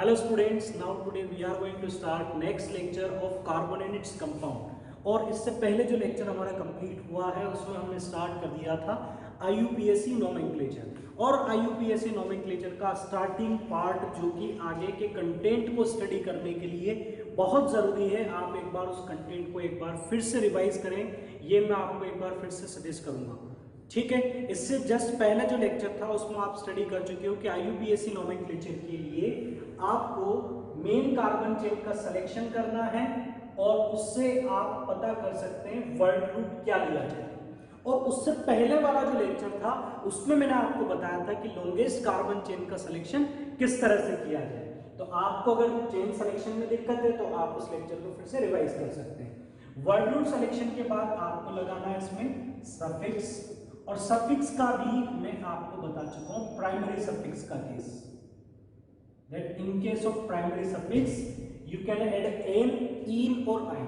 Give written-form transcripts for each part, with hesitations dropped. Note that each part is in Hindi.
Hello students, now today we are going to start next lecture of carbon and its compound। और इससे पहले जो लेक्चर हमारा कंप्लीट हुआ है उसमें हमने स्टार्ट कर दिया था IUPAC नोमेनक्लेचर। और IUPAC नोमेनक्लेचर का स्टार्टिंग पार्ट जो कि आगे के कंटेंट को स्टडी करने के लिए बहुत ज़रूरी है, आप एक बार उस कंटेंट को एक बार फिर से रिवाइज करें, ये मैं आपको एक बार फिर से सजेस्ट करूँगा। ठीक है, इससे जस्ट पहला जो लेक्चर था उसमें आप स्टडी कर चुके हो कि IUPAC नोमेनक्लेचर के लिए आपको मेन कार्बन चेन का सिलेक्शन करना है और उससे आप पता कर सकते हैं वर्ड रूट क्या लिया जाए। और उससे पहले वाला जो लेक्चर था उसमें मैंने आपको बताया था कि लॉन्गेस्ट कार्बन चेन का सिलेक्शन किस तरह से किया जाए। तो आपको अगर चेन सिलेक्शन में दिक्कत है तो आप उस लेक्चर को फिर से रिवाइज कर सकते हैं। वर्ड रूट सिलेक्शन के बाद आपको लगाना है इसमें सफिक्स, और सफिक्स का भी मैं आपको बता चुका हूं प्राइमरी सफिक्स का case, that in case of primary suffix you can add an, in or I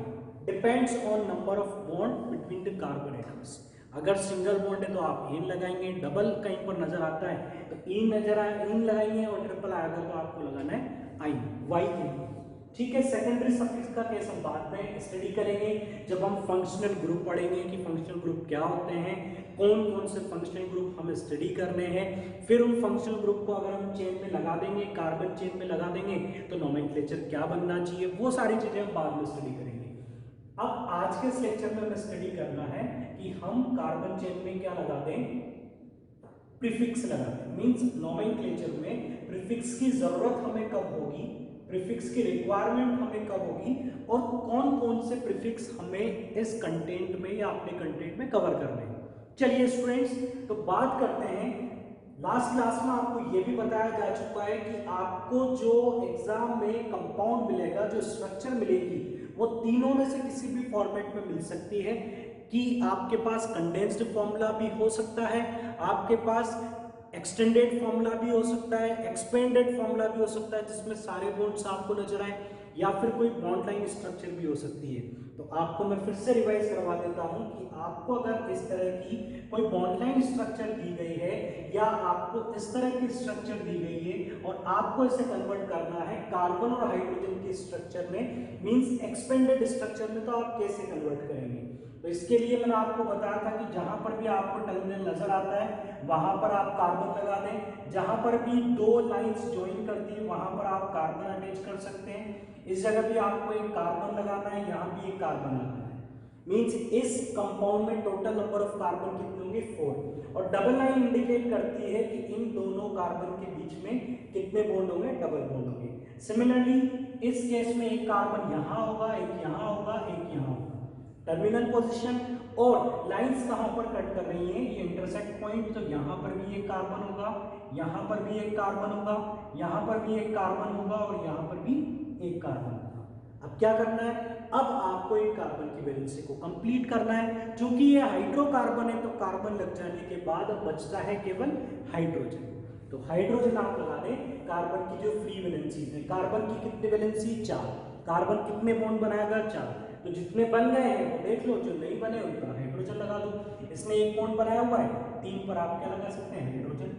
depends on number of bond between the carbon atoms। अगर सिंगल बॉन्ड है तो आप इन लगाएंगे, डबल कहीं पर नजर आता है तो इन नजर आए इन लगाएंगे, और ट्रिपल आएगा तो आपको लगाना है आई, वाई इन। ठीक है, सेकेंडरी सफिक्स का केस हम बाद में स्टडी करेंगे जब हम फंक्शनल ग्रुप पढ़ेंगे कि फंक्शनल ग्रुप क्या होते हैं, कौन कौन से फंक्शनल ग्रुप हमें स्टडी करने हैं। फिर उन फंक्शनल ग्रुप को अगर हम चेन में लगा देंगे, कार्बन चेन में लगा देंगे तो नोमेनक्लेचर क्या बनना चाहिए, वो सारी चीजें हम बाद में स्टडी करेंगे। अब आज के इस लेक्चर में हमें स्टडी करना है कि हम कार्बन चेन में क्या लगा दें, प्रीफिक्स लगा दें। मींस नोमेनक्लेचर में प्रीफिक्स की जरूरत हमें कब होगी, प्रीफिक्स की रिक्वायरमेंट हमें कब होगी, और कौन कौन से प्रीफिक्स हमें इस कंटेंट में या अपने कंटेंट में कवर करने हैं। चलिए स्टूडेंट्स, तो बात करते हैं। लास्ट क्लास में आपको यह भी बताया जा चुका है कि आपको जो एग्जाम में कंपाउंड मिलेगा, जो स्ट्रक्चर मिलेगी, वो तीनों में से किसी भी फॉर्मेट में मिल सकती है। कि आपके पास कंडेंस्ड फॉर्मूला भी हो सकता है, आपके पास एक्सटेंडेड फॉर्मूला भी हो सकता है, एक्सपेंडेड फॉर्मूला भी हो सकता है जिसमें सारे बॉन्ड्स आपको नजर आए, या फिर कोई बॉन्ड लाइन स्ट्रक्चर भी हो सकती है। तो आपको मैं फिर से रिवाइज करवा देता हूं कि आपको अगर इस तरह की कोई बॉन्ड लाइन स्ट्रक्चर दी गई है या आपको इस तरह की स्ट्रक्चर दी गई है और आपको इसे कन्वर्ट करना है कार्बन और हाइड्रोजन के स्ट्रक्चर में, मींस एक्सपेंडेड स्ट्रक्चर में, तो आप कैसे कन्वर्ट करेंगे। तो इसके लिए मैंने आपको बताया था कि जहां पर भी आपको टर्मिनल नजर आता है वहां पर आप कार्बन लगा दें, जहां पर भी दो लाइंस ज्वाइन करती है वहां पर आप कार्बन अटैच कर सकते हैं। इस जगह भी आपको एक कार्बन लगाना है, यहाँ भी एक कार्बन लगाना है। मींस इस कंपाउंड में टोटल नंबर ऑफ कार्बन कितने होंगे, 4। और डबल लाइन इंडिकेट करती है कि इन दोनों कार्बन के बीच में कितने बॉन्ड होंगे, डबल बॉन्ड होंगे। सिमिलरली इस केस में एक कार्बन यहां होगा, एक यहां होगा, एक यहां होगा। टर्मिनल पोजीशन और लाइंस कहां पर कट कर रही हैं, ये इंटरसेक्ट पॉइंट, तो यहां पर भी एक कार्बन होगा, यहां पर भी एक कार्बन होगा, यहां पर भी एक कार्बन होगा, और यहां पर भी एक कार्बन होगा। अब क्या करना है, अब आपको एक कार्बन की वैलेंसी को कंप्लीट करना है। चूंकि ये हाइड्रोकार्बन है तो कार्बन लग जाने के बाद अब बचता है केवल हाइड्रोजन। तो हाइड्रोजन आप लगा दें, कार्बन की जो फ्री वैलेंसी है, कार्बन की कितनी वैलेंसी, 4। कार्बन कितने बॉन्ड बनाएगा, 4। तो जितने बन गए हैं वो देख लो, जो नहीं बने उन पर हाइड्रोजन लगा दो। इसने एक बॉन्ड बनाया हुआ है, 3 पर आप क्या लगा सकते हैं, हाइड्रोजन।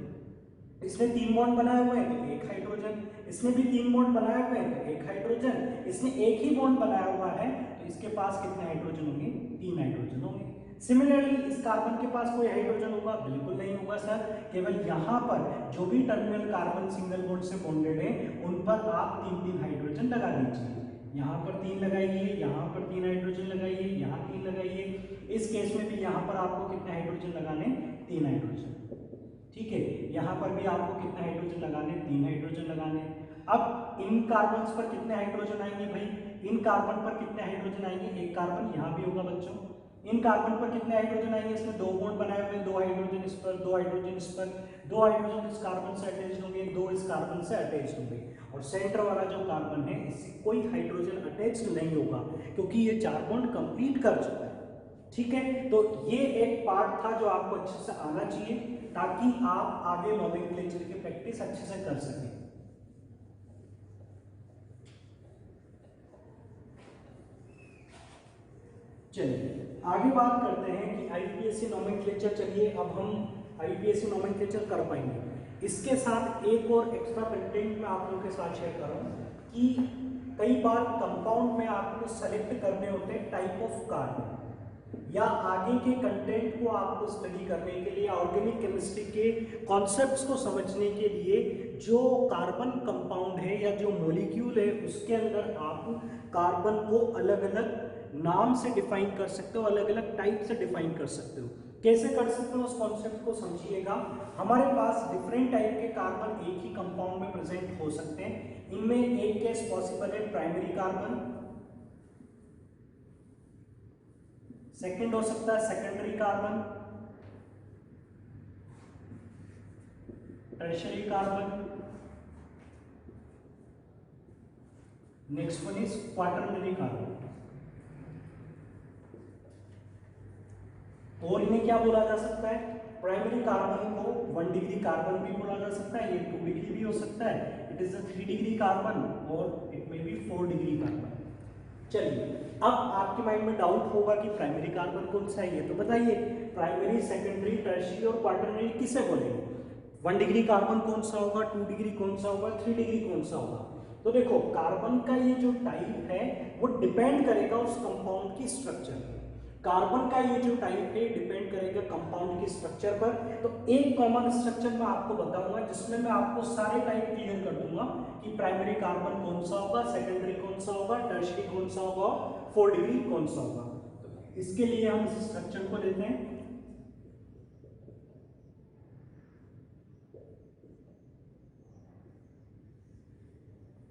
इसने 3 बॉन्ड बनाए हुए हैं तो एक हाइड्रोजन, इसने भी 3 बॉन्ड बनाए हुए हैं तो एक हाइड्रोजन, इसने एक ही बॉन्ड बनाया हुआ है तो इसके पास कितने हाइड्रोजन होंगे, 3 हाइड्रोजन होंगे। सिमिलरली इस कार्बन के पास कोई हाइड्रोजन होगा, बिल्कुल नहीं होगा सर। केवल यहाँ पर जो भी टर्मिनल कार्बन सिंगल बॉन्ड से बॉन्डेड है उन पर आप 3-3 हाइड्रोजन लगा दीजिए। यहाँ पर 3 लगाइए, यहाँ पर 3 हाइड्रोजन लगाइए, यहाँ 3 लगाइए। इस केस में भी यहाँ पर आपको कितने हाइड्रोजन लगाने, 3 हाइड्रोजन। ठीक है, यहाँ पर भी आपको कितने हाइड्रोजन लगाने, 3 हाइड्रोजन लगाने। अब इन कार्बन पर कितने हाइड्रोजन आएंगे भाई, इन कार्बन पर कितने हाइड्रोजन आएंगे, एक कार्बन यहाँ भी होगा बच्चों। इन कार्बन पर कितने हाइड्रोजन आएंगे, इसमें 2 बॉन्ड बनाए हुए हैं, 2 हाइड्रोजन इस पर, 2 हाइड्रोजन इस पर, 2 हाइड्रोजन इस कार्बन से अटैच होंगे, 2 इस कार्बन से अटैच होंगे। और सेंटर वाला जो कार्बन है इससे कोई हाइड्रोजन अटैच नहीं होगा क्योंकि ये 4 बॉन्ड कंप्लीट कर चुका है। ठीक है, तो ये एक पार्ट था जो आपको अच्छे से आना चाहिए ताकि आप आगे नोमेनक्लेचर की प्रैक्टिस अच्छे से कर सकें। चलिए आगे बात करते हैं कि IUPAC नोमेनक्लेचर। चलिए अब हम IUPAC नोमेनक्लेचर कर पाएंगे। इसके साथ एक और एक्स्ट्रा कंटेंट मैं आप लोगों के साथ शेयर कर रहा हूँ कि कई बार कंपाउंड में आपको सेलेक्ट करने होते हैं टाइप ऑफ कार्बन, या आगे के कंटेंट को आपको स्टडी करने के लिए, ऑर्गेनिक केमिस्ट्री के कॉन्सेप्ट्स को समझने के लिए जो कार्बन कंपाउंड है या जो मॉलिक्यूल है उसके अंदर आप कार्बन को अलग अलग नाम से डिफाइन कर सकते हो, अलग अलग टाइप से डिफाइन कर सकते हो। कैसे कर सकते हो उस कॉन्सेप्ट को समझिएगा। हमारे पास डिफरेंट टाइप के कार्बन एक ही कंपाउंड में प्रेजेंट हो सकते हैं। इनमें एक केस पॉसिबल है प्राइमरी कार्बन, सेकेंड हो सकता है secondary carbon, tertiary carbon, next one is quaternary carbon. और इन्हें क्या बोला जा सकता है? प्राइमरी कार्बन को 1 डिग्री कार्बन भी बोला जा सकता है, ये 2 डिग्री भी हो सकता है, it is a 3 degree carbon, और it may be 4 degree carbon. चलिए, अब आपके माइंड में डाउट होगा कि प्राइमरी कार्बन कौन सा है, ये तो बताइए। प्राइमरी, सेकेंडरी, टर्शियरी और क्वाटरनरी किसे बोलेंगे? 1 डिग्री कार्बन कौन सा होगा, 2 डिग्री कौन सा होगा, 3 डिग्री कौन सा होगा? तो देखो, कार्बन का ये जो टाइप है वो डिपेंड करेगा उस कंपाउंड की स्ट्रक्चर पर। कार्बन का ये जो टाइप है डिपेंड करेगा कंपाउंड के स्ट्रक्चर पर। तो एक कॉमन स्ट्रक्चर मैं आपको बताऊंगा जिसमें मैं आपको सारे टाइप क्लियर कर दूंगा कि प्राइमरी कार्बन कौन सा होगा, सेकेंडरी कौन सा होगा, टर्शियरी कौन सा होगा, 4 डिग्री कौन सा होगा। तो इसके लिए हम इस स्ट्रक्चर को लेते हैं।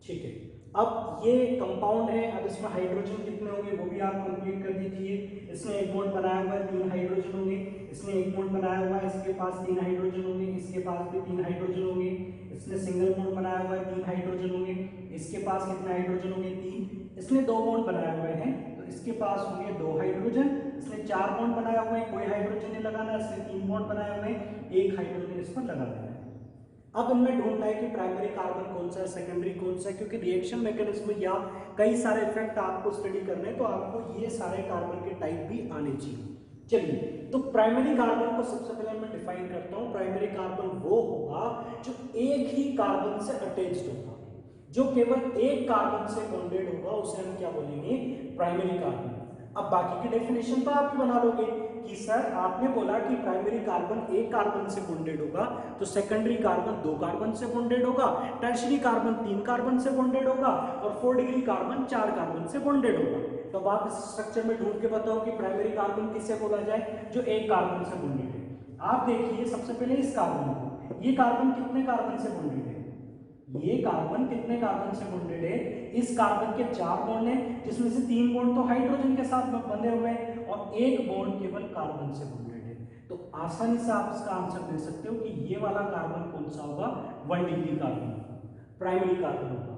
ठीक है, अब ये कंपाउंड है, अब इसमें हाइड्रोजन कितने होंगे वो भी आप कंप्लीट कर दीजिए। इसने एक बॉन्ड बनाया हुआ है, 3 हाइड्रोजन होंगे। इसने एक बॉन्ड बनाया हुआ है, इसके पास 3 हाइड्रोजन होंगे, इसके पास भी 3 हाइड्रोजन होंगे। इसने सिंगल बॉन्ड बनाया हुआ है, 3 हाइड्रोजन होंगे, इसके पास कितने हाइड्रोजन होंगे? 3। इसने 2 बॉन्ड बनाए हुए हैं तो इसके पास होंगे 2 हाइड्रोजन। इसने 4 बॉन्ड बनाया हुआ है, कोई हाइड्रोजन नहीं लगाना। इसने 3 बॉन्ड बनाए हुए हैं, 1 हाइड्रोजन इस पर लगा देना है। अब इनमें ढूंढना है कि प्राइमरी कार्बन कौन सा है, सेकेंडरी कौन सा है, क्योंकि रिएक्शन मैकेनिज्म या कई सारे इफेक्ट आपको स्टडी करने हैं तो आपको ये सारे कार्बन के टाइप भी आने चाहिए। चलिए, तो प्राइमरी कार्बन को सबसे पहले मैं डिफाइन करता हूं। प्राइमरी कार्बन वो होगा जो एक ही कार्बन से अटैच्ड होगा, जो केवल एक कार्बन से बॉन्डेड होगा, उसे हम क्या बोलेंगे? Primary carbon. अब बाकी की डेफिनेशन तो आप ही बना लोगे कि सर आपने बोला कि प्राइमरी कार्बन एक कार्बन से बॉन्डेड होगा, तो सेकेंडरी कार्बन 2 कार्बन से बॉन्डेड होगा, टर्शियरी कार्बन 3 कार्बन से बॉन्डेड होगा, और 4 डिग्री कार्बन 4 कार्बन से बॉन्डेड होगा। तो अब आप इस स्ट्रक्चर में ढूंढ के बताओ कि प्राइमरी कार्बन किससे बोला जाए? जो एक कार्बन से बॉन्डेड है। आप देखिए सबसे पहले इस कार्बन को, ये कार्बन कितने कार्बन से बॉन्डेड है? ये कार्बन कितने कार्बन से बॉन्डेड है? इस कार्बन के 4 बॉन्ड हैं, जिसमें से 3 बॉन्ड तो हाइड्रोजन के साथ बंधे हुए हैं और 1 बॉन्ड केवल कार्बन से बॉन्डेड है। तो आसानी से आप इसका आंसर दे सकते हो कि ये वाला कार्बन कौन सा होगा? 1 डिग्री कार्बन, प्राइमरी कार्बन होगा।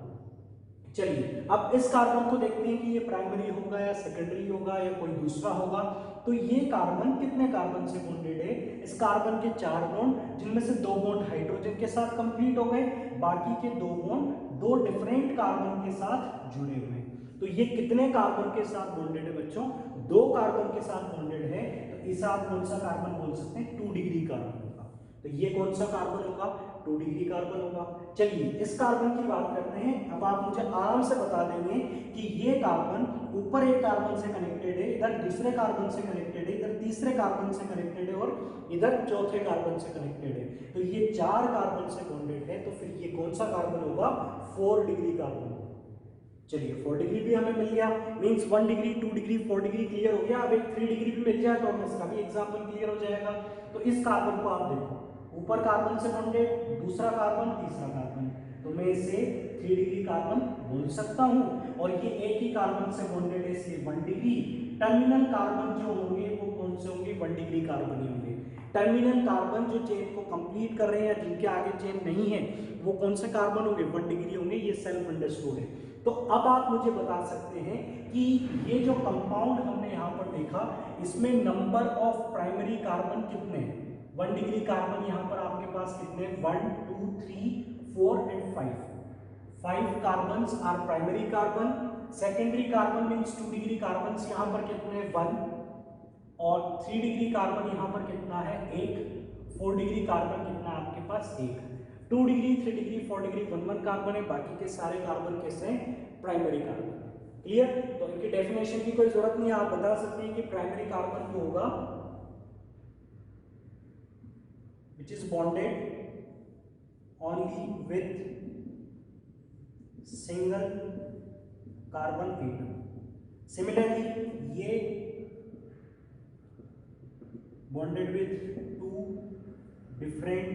चलिए, अब इस कार्बन को देखते हैं कि ये प्राइमरी होगा या सेकेंडरी होगा या कोई दूसरा होगा। तो ये कार्बन कितने कार्बन से बॉन्डेड है? इस कार्बन के 4 बॉन्ड, जिनमें से 2 बॉन्ड हाइड्रोजन के साथ कंप्लीट हो गए, बाकी के 2 बॉन्ड 2 डिफरेंट कार्बन के साथ जुड़े हुए हैं। तो ये कितने कार्बन के साथ बॉन्डेड है बच्चों? 2 कार्बन के साथ बॉन्डेड है। तो इसे आप कौन सा कार्बन बोल सकते हैं? 2 डिग्री कार्बन होगा। तो ये कौन सा कार्बन होगा? 2 डिग्री कार्बन होगा। चलिए, इस कार्बन की बात करते हैं। अब आप मुझे आराम से बता देंगे कि ये कार्बन ऊपर एक कार्बन से कनेक्टेड है, इधर दूसरे कार्बन से कनेक्टेड है, इधर तीसरे कार्बन से कनेक्टेड है और इधर चौथे कार्बन से कनेक्टेड है। तो ये 4 कार्बन से बॉन्डेड है, तो फिर ये कौन सा कार्बन होगा? 4 डिग्री कार्बन। चलिए, 4 डिग्री भी हमें मिल गया, means 1 degree, 2 degree, 4 degree clear हो गया। अब एक 3 डिग्री भी मिल जाए तो हमें इसका भी एग्जांपल क्लियर हो जाएगा। तो इस कार्बन को आप देखो, ऊपर कार्बन से बॉन्डेड, दूसरा कार्बन, तीसरा कार्बन, तो मैं इसे 3 डिग्री कार्बन बोल सकता हूं। और ये एक ही कार्बन से बॉन्डेड है, इसलिए 1 डिग्री। टर्मिनल कार्बन जो होंगे वो कौन से होंगे? 1 डिग्री कार्बन ही होंगे। टर्मिनल कार्बन जो चेन को कंप्लीट कर रहे हैं या जिनके आगे चेन नहीं है, वो कौन से कार्बन होंगे? 1 डिग्री होंगे। ये सेल्फ अंडरस्टूड है। तो अब आप मुझे बता सकते हैं कि ये जो कंपाउंड हमने यहाँ पर देखा, इसमें नंबर ऑफ प्राइमरी कार्बन कितने हैं? 1 डिग्री कार्बन यहाँ पर आपके पास कितने? 1 2 3 4 and 5। 5 carbon are primary carbon. Secondary carbon means 2 degree carbon यहाँ पर कितने? 1। और 3 डिग्री कार्बन यहाँ पर कितना है? 1। 4 डिग्री कार्बन कितना आपके पास? 1। 2 डिग्री 3 डिग्री 4 डिग्री 1 कार्बन है, बाकी के सारे कार्बन कैसे हैं, प्राइमरी कार्बन। क्लियर? तो इनकी डेफिनेशन की कोई जरूरत नहीं है, आप बता सकते हैं कि प्राइमरी कार्बन जो होगा which is bonded only with single carbon atom. Similarly ये bonded with two different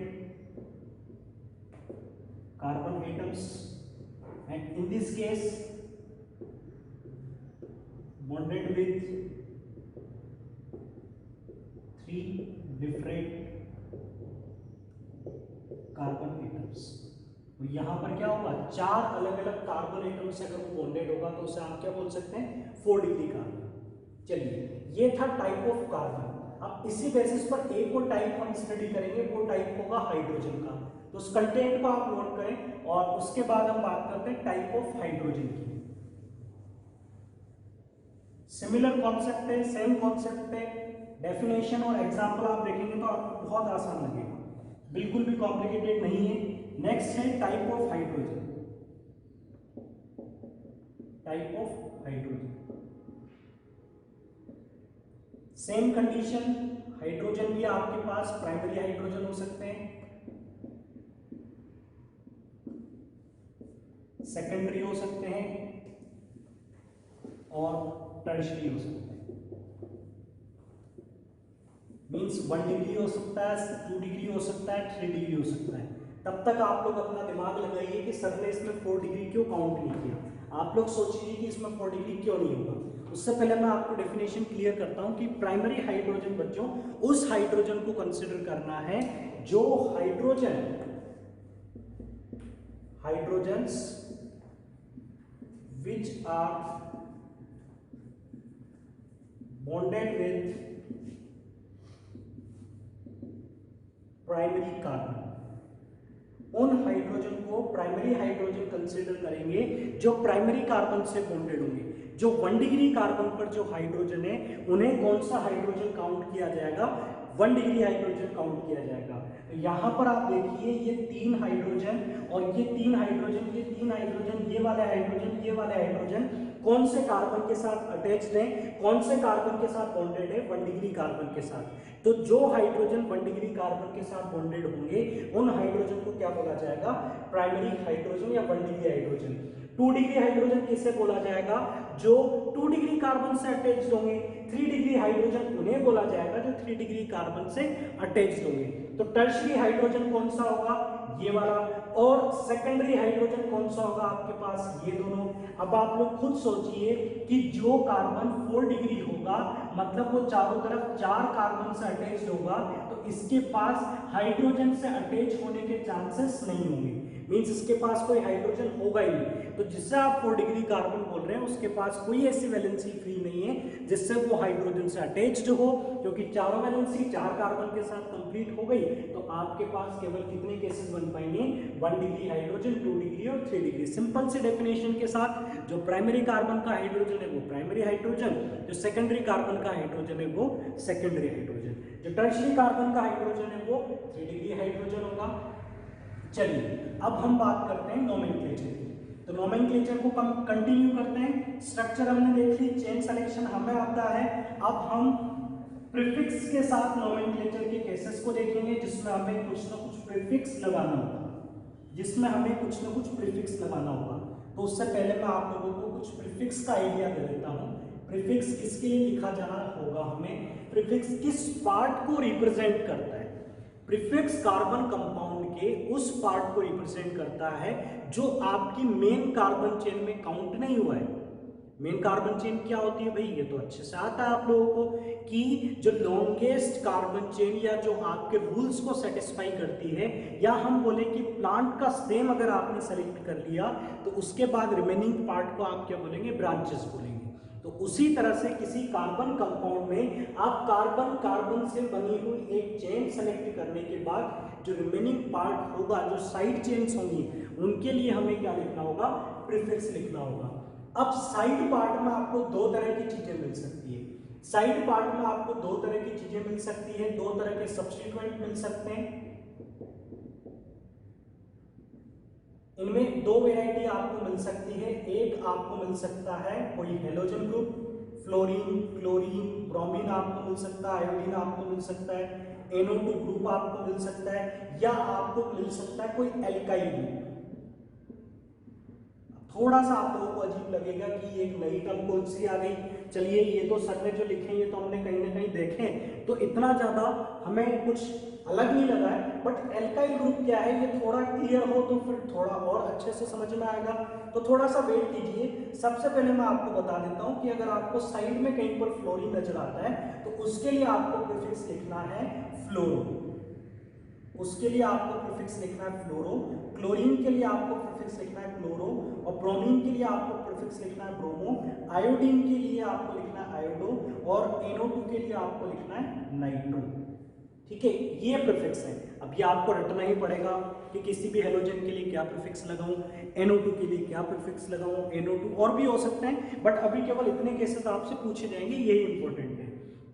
carbon atoms, and in this case bonded with 3 different carbon atoms. तो यहां पर क्या होगा, 4 अलग अलग कार्बन एटम से अगर वो बॉन्डेड होगा तो उसे आप क्या बोल सकते हैं, 4 डिग्री कार्बन। चलिए, ये था टाइप ऑफ कार्बन। अब इसी बेसिस पर एक और टाइप हम स्टडी करेंगे, वो टाइप होगा हाइड्रोजन का। तो उस कंटेंट को आप नोट करें और उसके बाद हम बात करते हैं टाइप ऑफ हाइड्रोजन की। सिमिलर कॉन्सेप्ट है, सेम कॉन्सेप्ट है, डेफिनेशन और एग्जांपल आप देखेंगे तो आपको बहुत आसान लगेगा, बिल्कुल भी कॉम्प्लिकेटेड नहीं है। नेक्स्ट है type of hydrogen. Type of hydrogen, same condition, hydrogen भी आपके पास प्राइमरी हाइड्रोजन हो सकते हैं, सेकेंडरी हो सकते हैं और टर्शियरी हो सकते हैं। मींस 1 डिग्री हो सकता है, 2 डिग्री हो सकता है, 3 डिग्री हो सकता है। तब तक आप लोग अपना दिमाग लगाइए कि सर ने इसमें 4 डिग्री क्यों काउंट नहीं किया। आप लोग सोचिए कि इसमें 4 डिग्री क्यों नहीं होगा। उससे पहले मैं आपको डेफिनेशन क्लियर करता हूं कि प्राइमरी हाइड्रोजन बच्चों उस हाइड्रोजन को कंसिडर करना है जो hydrogens which are bonded with primary carbon. उन हाइड्रोजन को प्राइमरी हाइड्रोजन कंसीडर करेंगे जो प्राइमरी कार्बन से बॉन्डेड होंगे। जो 1 डिग्री कार्बन पर जो हाइड्रोजन है उन्हें कौन सा हाइड्रोजन काउंट किया जाएगा, 1 डिग्री हाइड्रोजन काउंट किया जाएगा। तो यहां पर आप देखिए ये 3 हाइड्रोजन और ये 3 हाइड्रोजन, ये 3 हाइड्रोजन, ये वाले हाइड्रोजन, ये वाले हाइड्रोजन कौन से कार्बन के साथ अटैच्ड है, कौन से कार्बन के साथ बॉन्डेड है, 1 डिग्री कार्बन के साथ। तो जो हाइड्रोजन 1 डिग्री कार्बन के साथ बॉन्डेड होंगे उन हाइड्रोजन को क्या बोला जाएगा, प्राइमरी हाइड्रोजन या 1 डिग्री हाइड्रोजन। 2 डिग्री हाइड्रोजन किसे बोला जाएगा, जो 2 डिग्री कार्बन से अटैच्ड होंगे। 3 डिग्री हाइड्रोजन उन्हें बोला जाएगा जो 3 डिग्री कार्बन से अटैच्ड होंगे। तो टर्शियरी हाइड्रोजन कौन सा होगा, ये वाला, और सेकेंडरी हाइड्रोजन कौन सा होगा आपके पास, ये दोनों। अब आप लोग खुद सोचिए कि जो कार्बन 4 डिग्री होगा मतलब वो चारों तरफ 4 कार्बन से अटैच्ड होगा, तो इसके पास हाइड्रोजन से अटैच होने के चांसेस नहीं होंगे। मींस इसके पास कोई हाइड्रोजन होगा ही नहीं। तो जिससे आप 4 डिग्री कार्बन बोल रहे हैं उसके पास कोई ऐसी वैलेंसी फ्री नहीं है जिससे वो हाइड्रोजन से अटैच्ड हो, क्योंकि चारों वैलेंसी 4 कार्बन के साथ कंप्लीट हो गई। तो आपके पास केवल कितने केसेस बन पाएंगे, 1 डिग्री हाइड्रोजन, 2 डिग्री और 3 डिग्री। सिंपल से डेफिनेशन के साथ जो प्राइमरी कार्बन का हाइड्रोजन है वो प्राइमरी हाइड्रोजन, जो सेकेंडरी कार्बन का हाइड्रोजन है वो सेकेंडरी हाइड्रोजन, जो टर्शियरी कार्बन का हाइड्रोजन है वो 3 डिग्री हाइड्रोजन होगा। चलिए अब हम बात करते हैं नोमेनक्लेचर की। तो नोमेनक्लेचर को हम कंटिन्यू करते हैं। स्ट्रक्चर हमने देख ली, चेन सिलेक्शन हमें आता है। अब हम प्रीफिक्स के साथ नोमेनक्लेचर के केसेस को देखेंगे जिसमें हमें कुछ ना कुछ प्रीफिक्स लगाना होगा, तो उससे पहले मैं आप लोगों को कुछ प्रीफिक्स का आइडिया दे देता हूं। प्रीफिक्स किसके लिए लिखा जाना होगा हमें, प्रीफिक्स किस पार्ट को रिप्रेजेंट करता है। प्रीफिक्स कार्बन कंपाउंड के उस पार्ट को रिप्रेजेंट करता है जो आपकी मेन कार्बन चेन में काउंट नहीं हुआ है। मेन कार्बन चेन क्या होती है भाई, ये तो अच्छे से आता है आप लोगों को कि जो लॉन्गेस्ट कार्बन चेन या जो आपके रूल्स को सेटिस्फाई करती है, या हम बोले कि प्लांट का स्टेम अगर आपने सेलेक्ट कर लिया तो उसके बाद रिमेनिंग पार्ट को आप क्या बोलेंगे, ब्रांचेस बोलेंगे। तो उसी तरह से किसी कार्बन कंपाउंड में आप कार्बन से बनी हुई एक चेन सेलेक्ट करने के बाद जो रिमेनिंग पार्ट होगा, जो साइड चेन्स होंगी, उनके लिए हमें क्या लिखना होगा, प्रीफिक्स लिखना होगा। अब साइड पार्ट में आपको 2 तरह की चीजें मिल सकती है। साइड पार्ट में आपको 2 तरह की चीजें मिल सकती है, 2 तरह के सब्स्टिट्यूएंट मिल सकते हैं। इनमें दो वेराइटी आपको मिल सकती है। एक आपको मिल सकता है कोई halogen group, fluorine, chlorine, bromine आपको मिल सकता है, आयोडीन आपको मिल सकता है, NO2 ग्रुप आपको मिल सकता है, या आपको मिल सकता है कोई एल्काइल ग्रुप। थोड़ा सा आप लोगों को अजीब लगेगा कि ये एक नई टर्म कौन सी आ गई। चलिए, ये तो सर ने जो लिखे ये तो हमने कहीं ना कहीं देखे, तो इतना ज्यादा हमें कुछ अलग नहीं लगा है। बट एल्काइल ग्रुप क्या है ये थोड़ा क्लियर हो तो फिर थोड़ा और अच्छे से समझ में आएगा। तो थोड़ा सा वेट कीजिए। सबसे पहले मैं आपको बता देता हूं कि अगर आपको साइड में कहीं पर फ्लोरीन नजर आता है तो उसके लिए आपको प्रीफिक्स लिखना है फ्लोरो। उसके लिए आपको प्रीफिक्स लिखना है फ्लोरो। क्लोरीन के लिए आपको प्रीफिक्स लिखना है क्लोरो, और ब्रोमीन के लिए आपको प्रीफिक्स लिखना है ब्रोमो, आयोडीन के लिए आपको लिखना है आयोडो, और NO2 के लिए आपको लिखना है नाइट्रो। ठीक है, ये प्रीफिक्स है। अब ये आपको रटना ही पड़ेगा कि किसी भी हेलोजन के लिए क्या प्रीफिक्स लगाऊं, NO2 के लिए क्या प्रीफिक्स लगाऊं, NO2 और भी हो सकते हैं, बट अभी केवल इतने केसेस आपसे पूछे जाएंगे, यही इंपॉर्टेंट है।